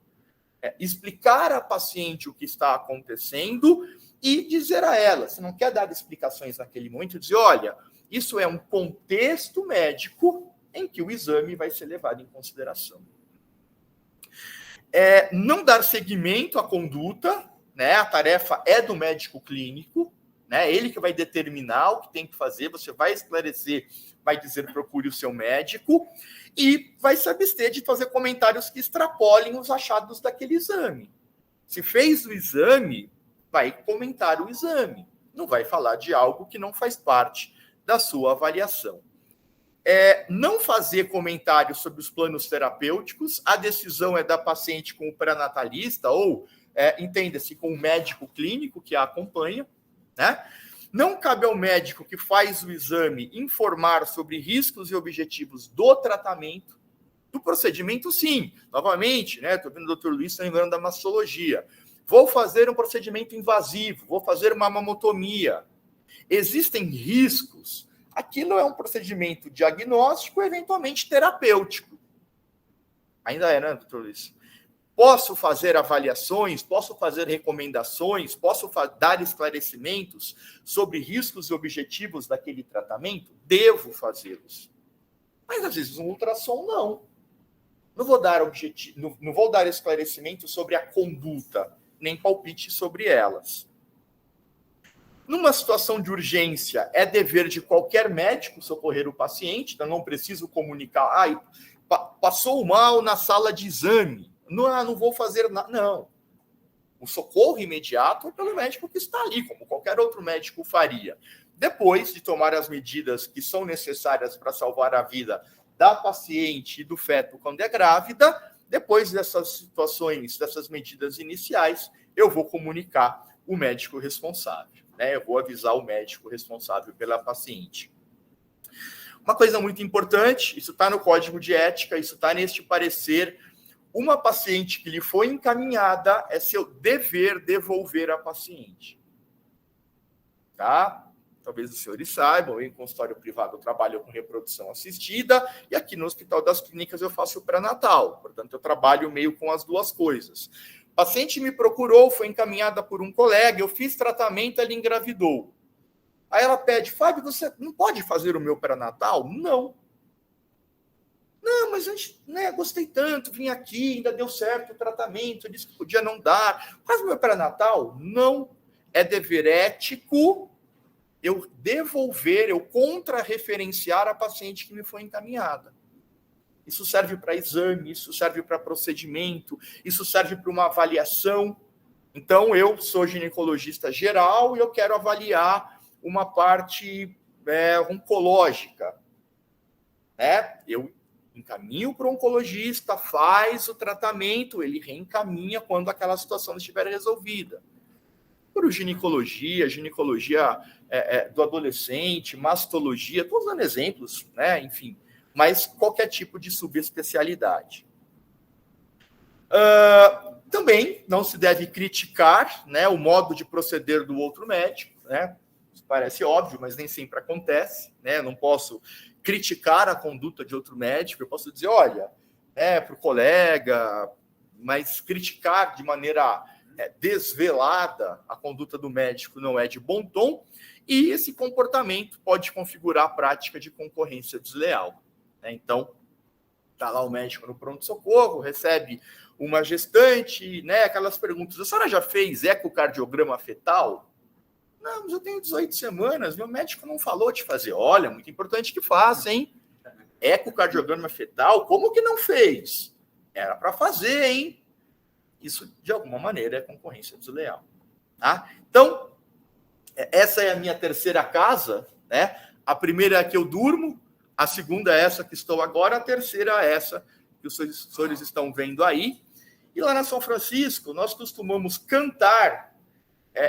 A: explicar à paciente o que está acontecendo e dizer a ela, se não quer dar explicações naquele momento, dizer, olha, isso é um contexto médico em que o exame vai ser levado em consideração. Não dar seguimento à conduta, a tarefa é do médico clínico, ele que vai determinar o que tem que fazer, você vai esclarecer, vai dizer procure o seu médico e vai se abster de fazer comentários que extrapolem os achados daquele exame. Se fez o exame, vai comentar o exame, não vai falar de algo que não faz parte da sua avaliação. Não fazer comentários sobre os planos terapêuticos, a decisão é da paciente com o pré-natalista ou, entenda-se, com o médico clínico que a acompanha. Não cabe ao médico que faz o exame informar sobre riscos e objetivos do tratamento, do procedimento, sim. Novamente, estou vendo o Dr. Luiz lembrando da mastologia. Vou fazer um procedimento invasivo, vou fazer uma mamotomia. Existem riscos. Aquilo é um procedimento diagnóstico, eventualmente terapêutico. Ainda é, né, doutor Luiz? Posso fazer avaliações, posso fazer recomendações, posso dar esclarecimentos sobre riscos e objetivos daquele tratamento? Devo fazê-los. Mas, às vezes, um ultrassom, não. Não vou dar esclarecimento sobre a conduta, nem palpite sobre elas. Numa situação de urgência, é dever de qualquer médico socorrer o paciente, então não preciso comunicar, passou mal na sala de exame, não vou fazer nada. Não. o socorro imediato é pelo médico que está ali, como qualquer outro médico faria. Depois de tomar as medidas que são necessárias para salvar a vida da paciente e do feto quando é grávida, depois dessas situações, dessas medidas iniciais, eu vou comunicar o médico responsável, né? Eu vou avisar o médico responsável pela paciente. Uma coisa muito importante, isso está no Código de Ética, isso está neste parecer, uma paciente que lhe foi encaminhada, é seu dever devolver a paciente. Tá? Talvez os senhores saibam, em consultório privado eu trabalho com reprodução assistida, e aqui no Hospital das Clínicas eu faço o pré-natal, portanto eu trabalho meio com as duas coisas. O paciente me procurou, foi encaminhada por um colega, eu fiz tratamento, ela engravidou. Aí ela pede, Fábio, você não pode fazer o meu pré-natal? Não. Não, mas a gente, né, gostei tanto, vim aqui, ainda deu certo o tratamento, eu disse que podia não dar. Faz o meu pré-natal? Não. É dever ético eu devolver, eu contra-referenciar a paciente que me foi encaminhada. Isso serve para exame, isso serve para procedimento, isso serve para uma avaliação. Então, eu sou ginecologista geral e eu quero avaliar uma parte oncológica. Né? Eu encaminho para o oncologista, faz o tratamento, ele reencaminha quando aquela situação estiver resolvida. Por ginecologia do adolescente, mastologia, estou dando exemplos, né? Enfim, mas qualquer tipo de subespecialidade. Também não se deve criticar, né, o modo de proceder do outro médico, né? Isso parece óbvio, mas nem sempre acontece, né? Eu não posso criticar a conduta de outro médico, eu posso dizer, olha, para o colega, mas criticar de maneira desvelada a conduta do médico não é de bom tom, e esse comportamento pode configurar a prática de concorrência desleal. Né? Então, está lá o médico no pronto-socorro, recebe uma gestante, né, aquelas perguntas, a senhora já fez ecocardiograma fetal? Não, mas eu tenho 18 semanas, meu médico não falou de fazer. Olha, muito importante que faça, hein? Ecocardiograma fetal, como que não fez? Era para fazer, hein? Isso, de alguma maneira, é concorrência desleal. Tá? Então, essa é a minha terceira casa, né? A primeira é a que eu durmo, a segunda é essa que estou agora, a terceira é essa que os senhores estão vendo aí. E lá na São Francisco, nós costumamos cantar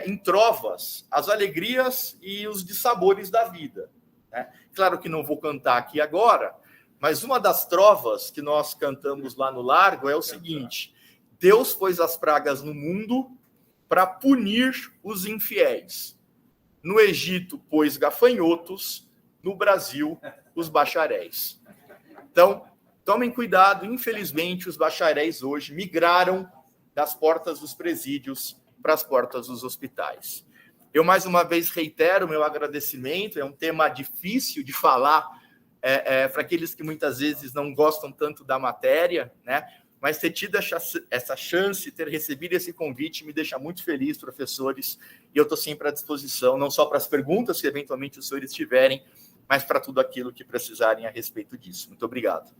A: em trovas as alegrias e os dissabores da vida. Né? Claro que não vou cantar aqui agora, mas uma das trovas que nós cantamos lá no Largo é o seguinte: Deus pôs as pragas no mundo para punir os infiéis. No Egito, pôs gafanhotos, no Brasil, os bacharéis. Então, tomem cuidado, infelizmente, os bacharéis hoje migraram das portas dos presídios para as portas dos hospitais. Eu, mais uma vez, reitero meu agradecimento, é um tema difícil de falar para aqueles que muitas vezes não gostam tanto da matéria, né? Mas ter tido essa chance, ter recebido esse convite, me deixa muito feliz, professores, e eu estou sempre à disposição, não só para as perguntas que eventualmente os senhores tiverem, mas para tudo aquilo que precisarem a respeito disso. Muito obrigado.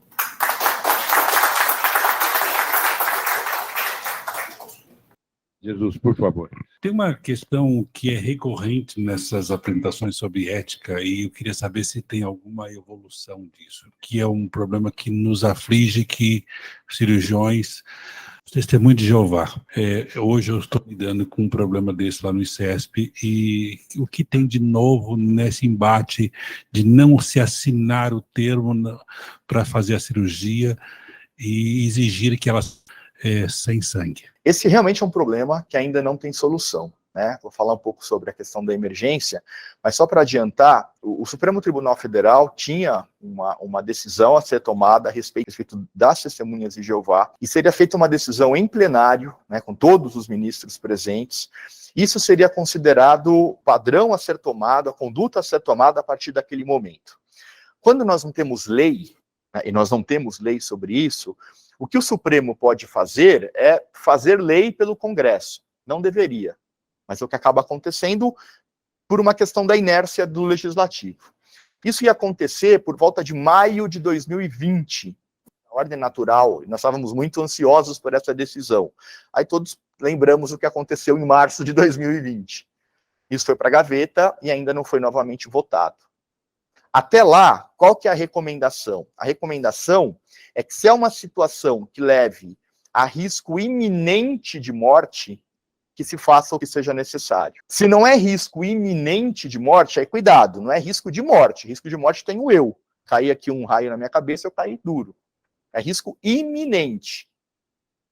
B: Jesus, por favor. Tem uma questão que é recorrente nessas apresentações sobre ética e eu queria saber se tem alguma evolução disso, que é um problema que nos aflige, que cirurgiões, testemunho de Jeová. Hoje eu estou lidando com um problema desse lá no ICESP e o que tem de novo nesse embate de não se assinar o termo para fazer a cirurgia e exigir que elas sem sangue.
C: Esse realmente é um problema que ainda não tem solução, né? Vou falar um pouco sobre a questão da emergência, mas só para adiantar, o Supremo Tribunal Federal tinha uma decisão a ser tomada a respeito das testemunhas de Jeová, e seria feita uma decisão em plenário, né, com todos os ministros presentes. Isso seria considerado padrão a ser tomado, a conduta a ser tomada a partir daquele momento. Quando nós não temos lei, né, e nós não temos lei sobre isso, o que o Supremo pode fazer é fazer lei pelo Congresso. Não deveria, mas é o que acaba acontecendo por uma questão da inércia do Legislativo. Isso ia acontecer por volta de maio de 2020. ordem natural, nós estávamos muito ansiosos por essa decisão. Aí todos lembramos o que aconteceu em março de 2020. Isso foi para a gaveta e ainda não foi novamente votado. Até lá, qual que é a recomendação? A recomendação é que se é uma situação que leve a risco iminente de morte, que se faça o que seja necessário. Se não é risco iminente de morte, aí cuidado, não é risco de morte. Risco de morte tenho eu. Cair aqui um raio na minha cabeça, eu caí duro. É risco iminente.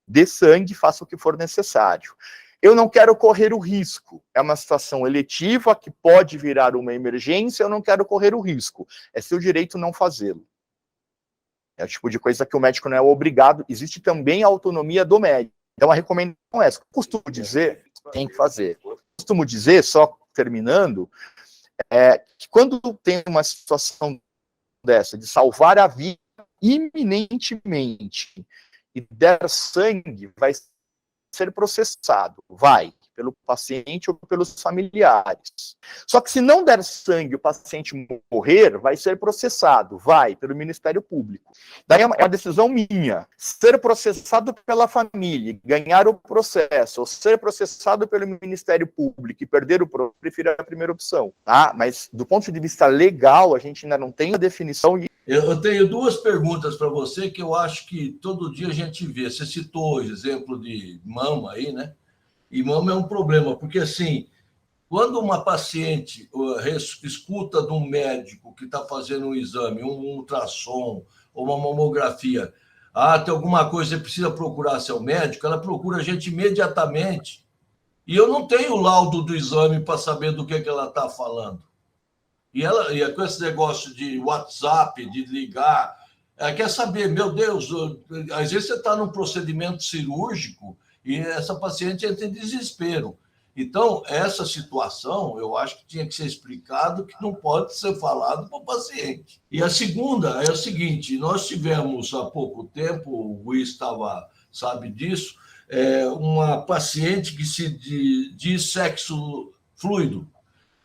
C: Dê sangue, faça o que for necessário. Eu não quero correr o risco. É uma situação eletiva que pode virar uma emergência, eu não quero correr o risco. É seu direito não fazê-lo. É o tipo de coisa que o médico não é obrigado. Existe também a autonomia do médico. Então a recomendação é essa. Costumo dizer, tem que fazer. Costumo dizer, só terminando, que quando tem uma situação dessa, de salvar a vida iminentemente e der sangue, vai ser processado, vai, pelo paciente ou pelos familiares. Só que se não der sangue e o paciente morrer, vai ser processado, vai, pelo Ministério Público. Daí é uma decisão minha. Ser processado pela família, ganhar o processo, ou ser processado pelo Ministério Público e perder o processo, eu prefiro a primeira opção, tá? Mas do ponto de vista legal, a gente ainda não tem a definição.
D: Eu tenho duas perguntas para você que eu acho que todo dia a gente vê. Você citou o exemplo de mama aí, né? E mama é um problema, porque assim, quando uma paciente escuta de um médico que está fazendo um exame, um ultrassom ou uma mamografia, tem alguma coisa, você precisa procurar seu médico, ela procura a gente imediatamente. E eu não tenho o laudo do exame para saber do que ela está falando. E com esse negócio de WhatsApp, de ligar, quer saber, meu Deus, às vezes você está num procedimento cirúrgico e essa paciente entra em desespero. Então, essa situação, eu acho que tinha que ser explicado que não pode ser falado para o paciente. E a segunda é o seguinte, nós tivemos há pouco tempo, o Luiz sabe disso, uma paciente que se diz sexo fluido.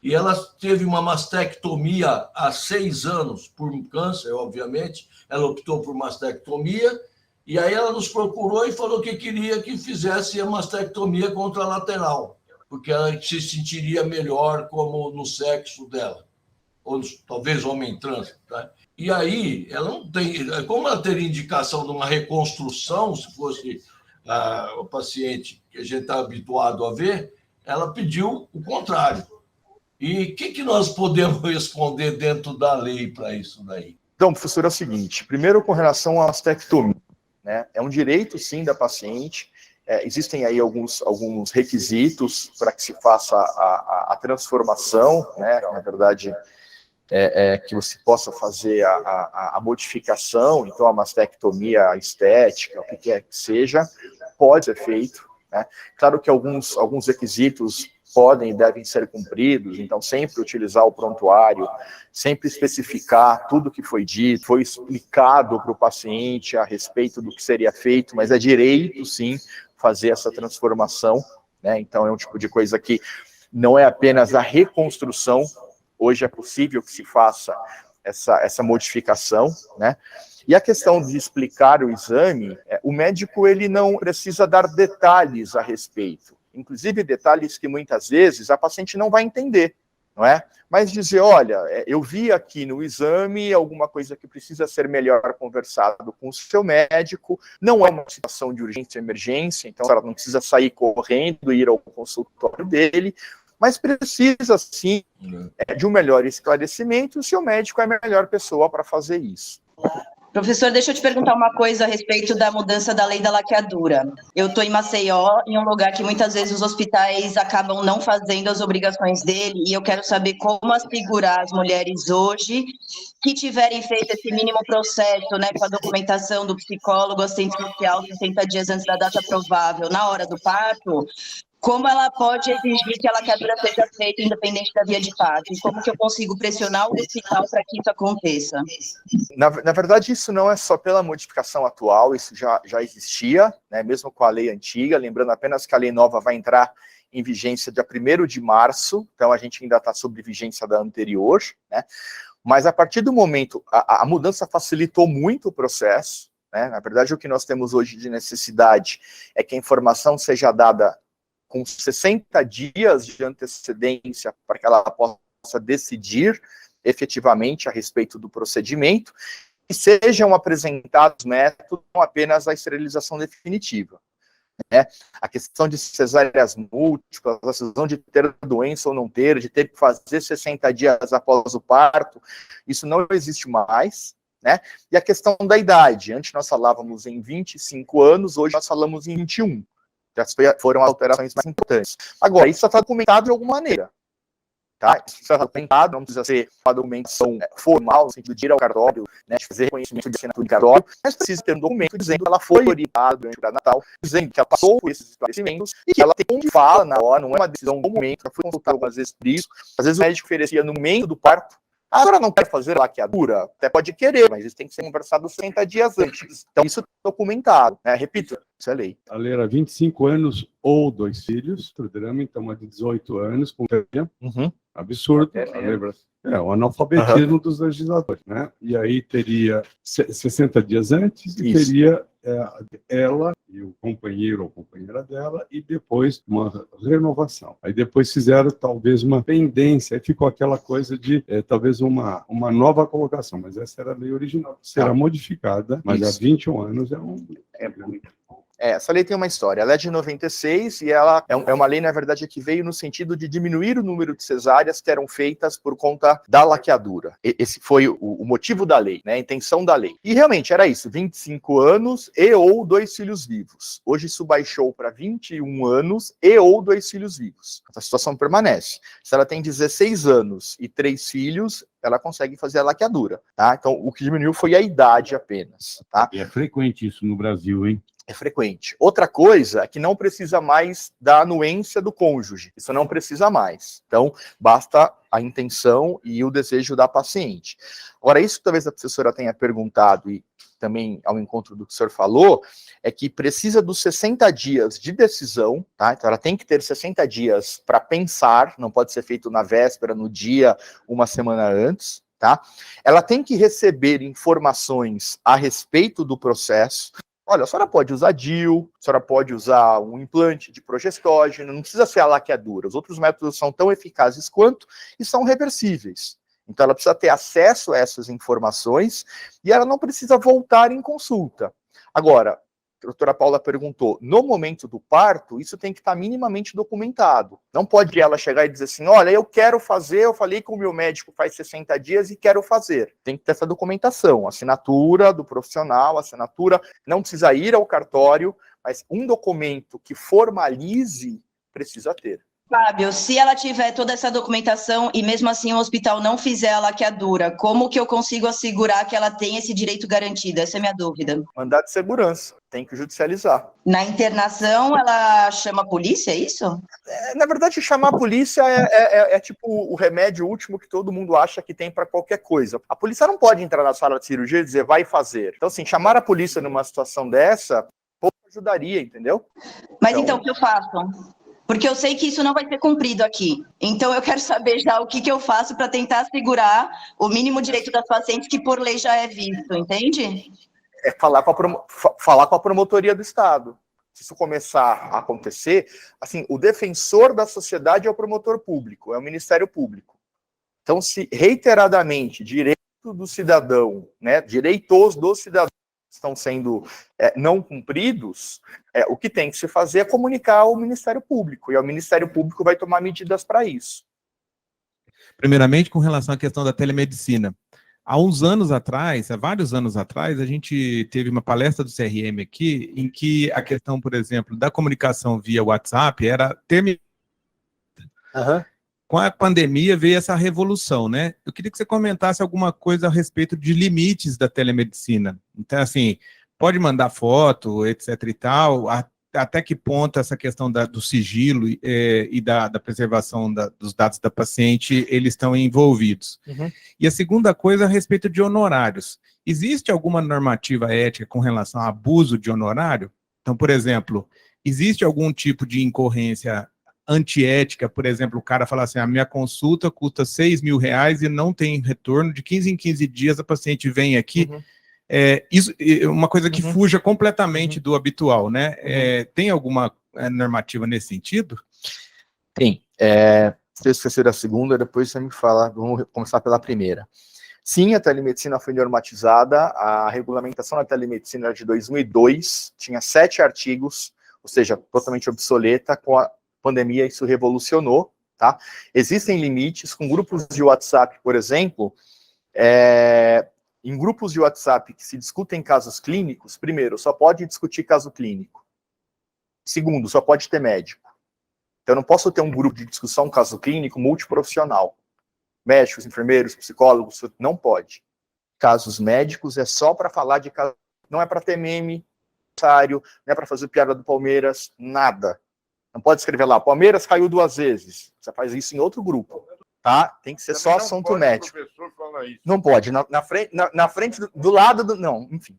D: E ela teve uma mastectomia há 6 anos, por câncer, obviamente. Ela optou por mastectomia, e aí ela nos procurou e falou que queria que fizesse a mastectomia contralateral, porque ela se sentiria melhor como no sexo dela, ou talvez homem trans. Tá? E aí, ela não tem... Como ela teria indicação de uma reconstrução, se fosse o paciente que a gente está habituado a ver, ela pediu o contrário. E o que nós podemos responder dentro da lei para isso daí?
C: Então, professor, é o seguinte. Primeiro, com relação à mastectomia, né? É um direito, sim, da paciente. Existem aí alguns requisitos para que se faça a transformação, né? Na verdade, que você possa fazer a modificação, então a mastectomia estética, o que quer que seja, pode ser feito, né? Claro que alguns requisitos podem e devem ser cumpridos, então sempre utilizar o prontuário, sempre especificar tudo que foi dito, foi explicado para o paciente a respeito do que seria feito, mas é direito, sim, fazer essa transformação, né? Então é um tipo de coisa que não é apenas a reconstrução, hoje é possível que se faça essa modificação, né? E a questão de explicar o exame, o médico ele não precisa dar detalhes a respeito, inclusive detalhes que muitas vezes a paciente não vai entender, não é? Mas dizer, olha, eu vi aqui no exame alguma coisa que precisa ser melhor conversado com o seu médico, não é uma situação de urgência ou emergência, então ela não precisa sair correndo e ir ao consultório dele, mas precisa, sim, de um melhor esclarecimento, e o seu médico é a melhor pessoa para fazer isso.
E: Professor, deixa eu te perguntar uma coisa a respeito da mudança da lei da laqueadura. Eu estou em Maceió, em um lugar que muitas vezes os hospitais acabam não fazendo as obrigações dele, e eu quero saber como assegurar as mulheres hoje que tiverem feito esse mínimo processo, né, com a documentação do psicólogo, assistente social, 60 dias antes da data provável, na hora do parto, como ela pode exigir que a laqueadura seja feita independente da via de parto? E como que eu consigo pressionar o hospital para que isso aconteça?
C: Na verdade, isso não é só pela modificação atual, isso já existia, né, mesmo com a lei antiga, lembrando apenas que a lei nova vai entrar em vigência dia 1º de março, então a gente ainda está sob vigência da anterior, né, mas a partir do momento, a mudança facilitou muito o processo, né? Na verdade, o que nós temos hoje de necessidade é que a informação seja dada com 60 dias de antecedência para que ela possa decidir efetivamente a respeito do procedimento e sejam apresentados métodos, não apenas a esterilização definitiva. Né? A questão de cesáreas múltiplas, a questão de ter doença ou não ter, de ter que fazer 60 dias após o parto, isso não existe mais, né? E a questão da idade, antes nós falávamos em 25 anos, hoje nós falamos em 21, já foram alterações mais importantes. Agora, isso está documentado de alguma maneira. Tá? Isso está documentado, não precisa ser uma documentação formal, no sentido de ir ao cartório, né, de fazer reconhecimento de assinatura de cartório, mas precisa ter um documento dizendo que ela foi orientada durante o pré-natal, dizendo que ela passou por esses esclarecimentos e que ela tem onde fala na hora, não é uma decisão do momento. Eu fui consultar algumas vezes por isso. Às vezes o médico oferecia no meio do parto. A senhora não quer fazer laqueadura? Até pode querer, mas isso tem que ser conversado 60 dias antes. Então, isso é documentado, né? Repito, isso é lei.
B: A lei era 25 anos ou 2 filhos, o drama, então, é de 18 anos, com absurdo. O analfabetismo dos legisladores, né? E aí teria 60 dias antes e teria ela e o companheiro ou companheira dela e depois uma renovação. Aí depois fizeram talvez uma pendência, aí ficou aquela coisa de talvez uma nova colocação, mas essa era a lei original, será modificada, mas há 21 anos é muito.
C: Essa lei tem uma história, ela é de 96 e ela é uma lei, na verdade, que veio no sentido de diminuir o número de cesáreas que eram feitas por conta da laqueadura. Esse foi o motivo da lei, né, a intenção da lei. E realmente era isso, 25 anos e ou 2 filhos vivos. Hoje isso baixou para 21 anos e ou 2 filhos vivos. Essa situação permanece. Se ela tem 16 anos e 3 filhos, ela consegue fazer a laqueadura, tá? Então, o que diminuiu foi a idade apenas, tá?
B: E é frequente isso no Brasil, hein?
C: É frequente. Outra coisa é que não precisa mais da anuência do cônjuge. Isso não precisa mais. Então, basta a intenção e o desejo da paciente. Agora, isso que talvez a professora tenha perguntado e também ao encontro do que o senhor falou, é que precisa dos 60 dias de decisão, tá? Então, ela tem que ter 60 dias para pensar, não pode ser feito na véspera, no dia, uma semana antes, tá? Ela tem que receber informações a respeito do processo. Olha, a senhora pode usar DIU, a senhora pode usar um implante de progestógeno, não precisa ser a laqueadura. Os outros métodos são tão eficazes quanto e são reversíveis. Então, ela precisa ter acesso a essas informações e ela não precisa voltar em consulta. Agora, a doutora Paula perguntou, no momento do parto, isso tem que estar minimamente documentado. Não pode ela chegar e dizer assim, olha, eu quero fazer, eu falei com o meu médico faz 60 dias e quero fazer. Tem que ter essa documentação, assinatura do profissional, assinatura, não precisa ir ao cartório, mas um documento que formalize precisa ter.
E: Fábio, se ela tiver toda essa documentação e mesmo assim o hospital não fizer a laqueadura, como que eu consigo assegurar que ela tem esse direito garantido? Essa é a minha dúvida.
C: Mandado de segurança, tem que judicializar.
E: Na internação, ela chama a polícia, é isso?
C: Na verdade, chamar a polícia é tipo o remédio último que todo mundo acha que tem para qualquer coisa. A polícia não pode entrar na sala de cirurgia e dizer, vai fazer. Então, assim, chamar a polícia numa situação dessa, pouco ajudaria, entendeu?
E: Mas então o que eu faço? Porque eu sei que isso não vai ser cumprido aqui. Então, eu quero saber já o que eu faço para tentar assegurar o mínimo direito das pacientes que, por lei, já é visto, entende?
C: É falar com a promotoria do Estado. Se isso começar a acontecer, assim, o defensor da sociedade é o promotor público, é o Ministério Público. Então, se reiteradamente direito do cidadão, né, direitos dos cidadãos estão sendo não cumpridos, o que tem que se fazer é comunicar ao Ministério Público, e o Ministério Público vai tomar medidas para isso.
F: Primeiramente, com relação à questão da telemedicina. Há uns anos atrás, há vários anos atrás, a gente teve uma palestra do CRM aqui, em que a questão, por exemplo, da comunicação via WhatsApp era terminada. Com a pandemia veio essa revolução, né? Eu queria que você comentasse alguma coisa a respeito de limites da telemedicina. Então, assim, pode mandar foto, etc e tal, até que ponto essa questão do sigilo e da preservação dos dados da paciente, eles estão envolvidos. E a segunda coisa a respeito de honorários. Existe alguma normativa ética com relação a abuso de honorário? Então, por exemplo, existe algum tipo de incorrência antiética, por exemplo, o cara fala assim, a minha consulta custa R$6.000 e não tem retorno, de 15 em 15 dias a paciente vem aqui, Isso é uma coisa que fuja completamente do habitual, né? Tem alguma normativa nesse sentido?
C: Tem. Se eu esquecer a segunda, depois você me fala, vamos começar pela primeira. Sim, a telemedicina foi normatizada, a regulamentação da telemedicina era de 2002, tinha 7 artigos, ou seja, totalmente obsoleta. Com a pandemia isso revolucionou, tá? Existem limites, com grupos de WhatsApp, por exemplo, em grupos de WhatsApp que se discutem casos clínicos, primeiro, só pode discutir caso clínico. Segundo, só pode ter médico. Então, eu não posso ter um grupo de discussão, caso clínico, multiprofissional. Médicos, enfermeiros, psicólogos, não pode. Casos médicos é só para falar de casos, não é para ter meme, não é para fazer piada do Palmeiras, nada. Não pode escrever lá, Palmeiras caiu 2 vezes. Você faz isso em outro grupo, tá? Tem que ser só assunto médico. Não pode, na frente do lado do... Não, enfim.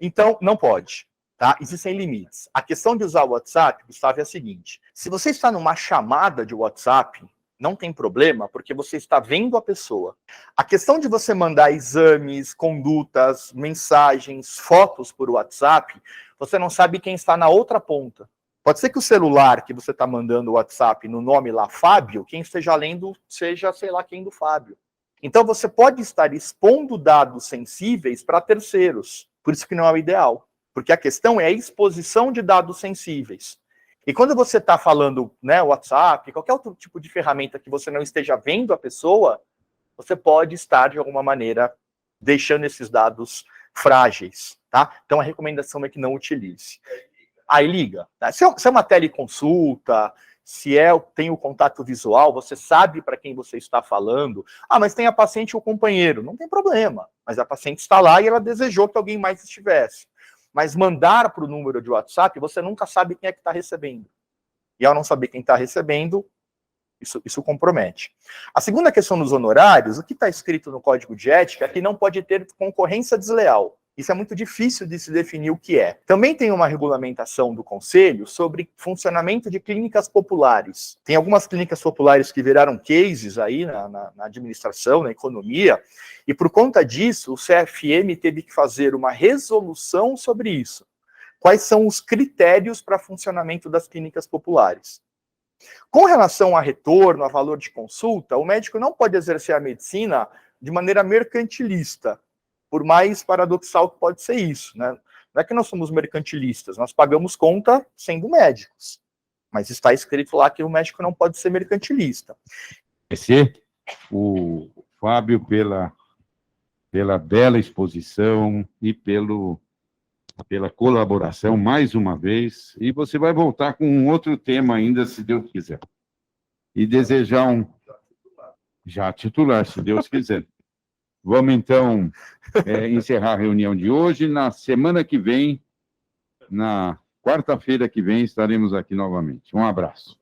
C: Então, não pode. Tá? Existem limites. A questão de usar o WhatsApp, Gustavo, é a seguinte. Se você está numa chamada de WhatsApp, não tem problema, porque você está vendo a pessoa. A questão de você mandar exames, condutas, mensagens, fotos por WhatsApp, você não sabe quem está na outra ponta. Pode ser que o celular que você está mandando o WhatsApp no nome lá, Fábio, quem esteja lendo seja, sei lá, quem do Fábio. Então, você pode estar expondo dados sensíveis para terceiros. Por isso que não é o ideal. Porque a questão é a exposição de dados sensíveis. E quando você está falando, né, WhatsApp, qualquer outro tipo de ferramenta que você não esteja vendo a pessoa, você pode estar, de alguma maneira, deixando esses dados frágeis, tá? Então, a recomendação é que não utilize. Aí liga. Tá? Se é uma teleconsulta, se tem o contato visual, você sabe para quem você está falando. Ah, mas tem a paciente e o companheiro. Não tem problema. Mas a paciente está lá e ela desejou que alguém mais estivesse. Mas mandar para o número de WhatsApp, você nunca sabe quem é que está recebendo. E ao não saber quem está recebendo, isso compromete. A segunda questão dos honorários, o que está escrito no Código de Ética é que não pode ter concorrência desleal. Isso é muito difícil de se definir o que é. Também tem uma regulamentação do Conselho sobre funcionamento de clínicas populares. Tem algumas clínicas populares que viraram cases aí na administração, na economia, e por conta disso, o CFM teve que fazer uma resolução sobre isso. Quais são os critérios para funcionamento das clínicas populares? Com relação a retorno, a valor de consulta, o médico não pode exercer a medicina de maneira mercantilista, por mais paradoxal que pode ser isso, né? Não é que nós somos mercantilistas, nós pagamos conta sendo médicos, mas está escrito lá que o médico não pode ser mercantilista.
G: Agradecer o Fábio pela bela exposição e pela colaboração mais uma vez, e você vai voltar com um outro tema ainda, se Deus quiser. E desejar já titular, se Deus quiser. Vamos, então, encerrar a reunião de hoje. Na semana que vem, na quarta-feira que vem, estaremos aqui novamente. Um abraço.